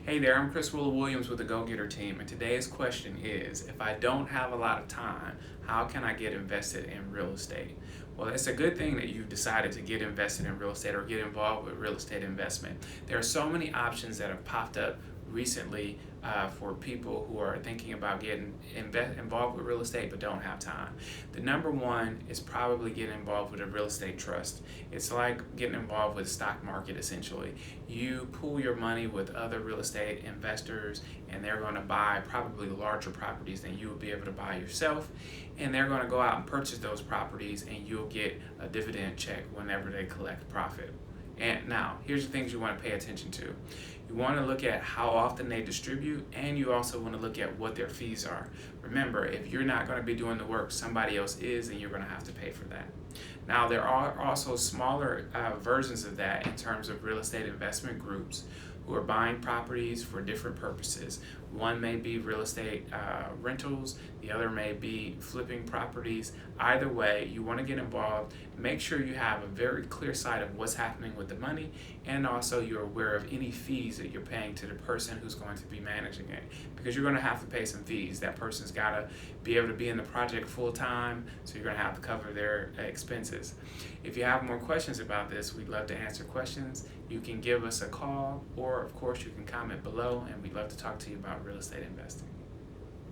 Hey there, I'm Chris Willa Williams with the Go Getter team, and today's question is, if I don't have a lot of time, how can I get invested in real estate? Well, it's a good thing that you've decided to get invested in real estate or get involved with real estate investment. There are so many options that have popped up recently for people who are thinking about getting involved with real estate but don't have time. The number one is probably getting involved with a real estate trust. It's like getting involved with the stock market essentially. You pool your money with other real estate investors and they're going to buy probably larger properties than you would be able to buy yourself, and they're going to go out and purchase those properties and you'll get a dividend check whenever they collect profit. And now, here's the things you want to pay attention to. You want to look at how often they distribute, and you also want to look at what their fees are. Remember, if you're not going to be doing the work, somebody else is, and you're going to have to pay for that. Now, there are also smaller versions of that in terms of real estate investment groups who are buying properties for different purposes. One may be real estate rentals, the other may be flipping properties. Either way, you want to get involved. Make sure you have a very clear sight of what's happening with the money, and also you're aware of any fees that you're paying to the person who's going to be managing it, because you're going to have to pay some fees. That person's got to be able to be in the project full time, so you're going to have to cover their expenses. If you have more questions about this, we'd love to answer questions. You can give us a call, or of course you can comment below, and we'd love to talk to you about real estate investing.